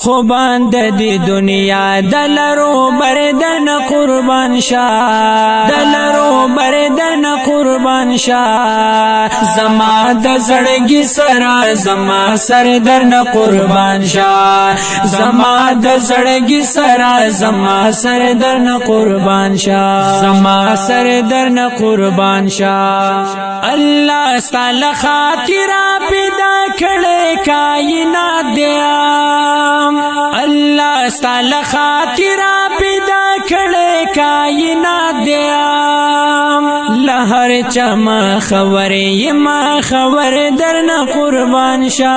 خوبان د دې دنیا دلرو بردن قربان شاه دلرو بردن قربان شاه زما د زړګي سره زما سر درن قربان شاه زما د زړګي سره زما سر درن قربان شاه زما سر درن قربان شاه الله ستاله خاطر پیدا کړه کائنات دیا الله ستاله خاطر پیدا کړه کائنات دیا لهر چما خبرې ما خبر درنه قربان شاه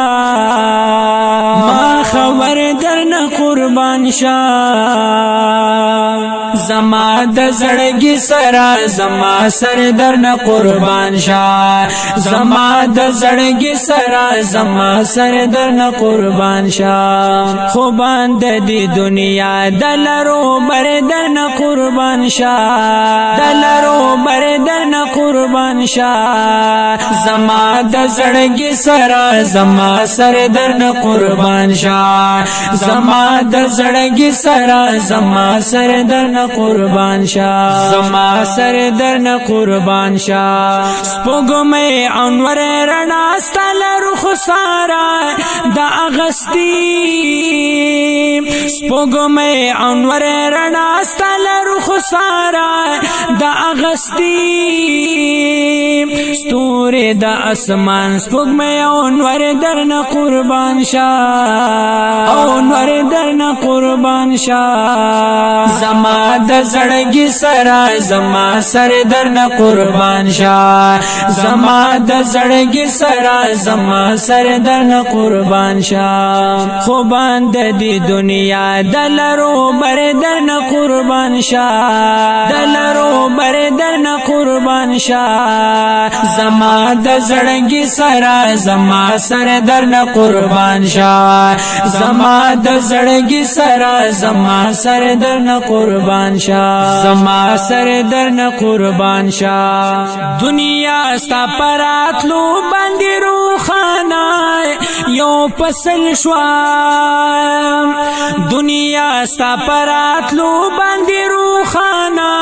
ما خبر درنه قربان شاه زما د زړګي سره زما سر درنه قربان شاه زما د زړګي سره زما سر درنه قربان شاه خوبان د دې دنیا دلرو بردن قربان شاه دلرو بردن قربان شاه زما د زړګي سره زما سر درنه قربان شاه زما د زړګي سره زما سر درنه قربان شاه زما سر درنه قربان شاه سپوږمۍ انور رڼا ستاله رخ سارا د اغستی سپوږمۍ انور رڼا ستاله رخ سارا د اغستی ستوري د اسمان سپوږمۍ انور درنه قربان شاه انور درنه قربان شاه زما د زړګي سره زما سر درنه قربان شاه زما د زړګي سره زما سر درنه قربان شاه خوبان د دې دنیا دلرو بردن قربان شاه دلرو بردن قربان شاه زما د زړګي سره زما سر درنه قربان شاه زما د زړګي سره زما سر درنه قربان شاه زما سر درنه قربان شاه دنیا ستا پراتلو باندې روخانه یو پسل شوام دنیا ستا پراتلو باندې روخانه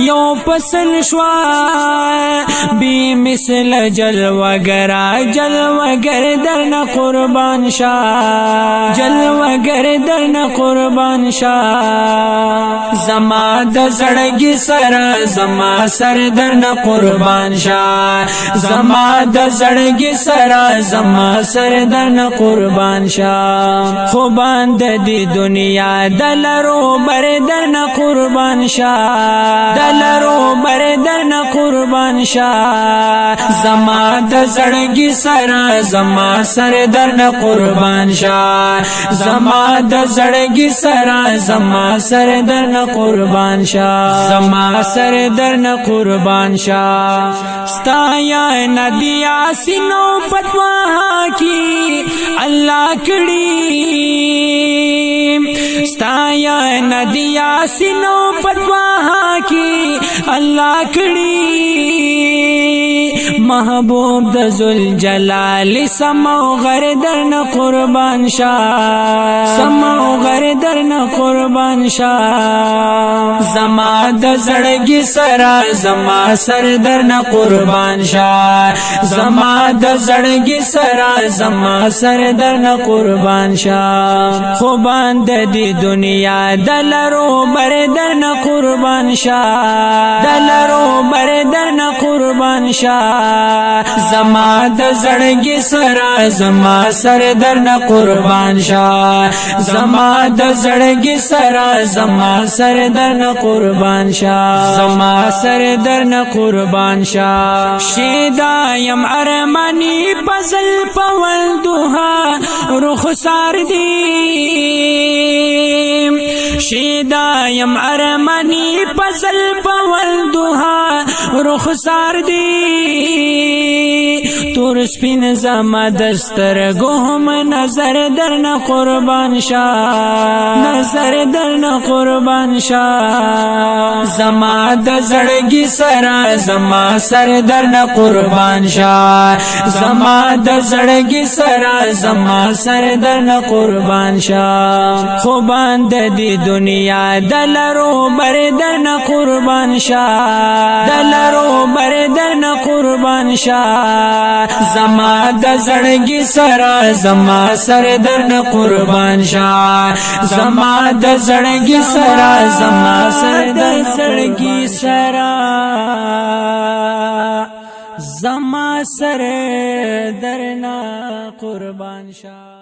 یو پسل شوام بی مثل جلوگر جلوگر درنه قربان شاه جلوگر درنه قربان شاه زما د زړګي سره زما سر درنه قربان شاه زما د زړګي سره زما سر درنه قربان شاه خوبان د دې دنیا دلرو بردن قربان شاه دلرو بردن قربان شاه زما د زړګي سره زما سر درنه قربان شاه زما د زړګي سره زما سر درنه قربان شاه زما سر درنه قربان شاه ستایا ندیا سینو پتوا کی الله کړي ستایا ندیا سینو پتوا کی الله کړي محبوب د ذل جلال سمو غردن قربان شاه سمو غردن قربان شاه زما د زړګي سره زما سر درنه قربان شاه زما د زړګي سره زما سر درنه قربان شاه خوبان د دې دنیا دلرو بردن قربان شاه دلرو بردن قربان شاه زما د زړګي سره زما سر درنه قربان شاه زما د زړګي سره زما سر درنه قربان شاه زما سر درنه قربان شاه شیدا یم ارمانی فضل پول دوها رخسار دی شیدا یم ارمانی فضل پول دوها رخسار دی تور سپین زما دسترګو هم نظر درنه قربان شا نظر درنه قربان شا زما د زړګي سره زما سر درنه قربان شا زما د زړګي سره زما سر درنه قربان شا خو باندې دی دنیا دلرو بر درنه قربان شا دلرو بر درنه قربان شا زما د زړګي سره زما سر درنه قربان شا زما د زړګي سره زما سر د زړګي سره زما سر درنه قربان شا.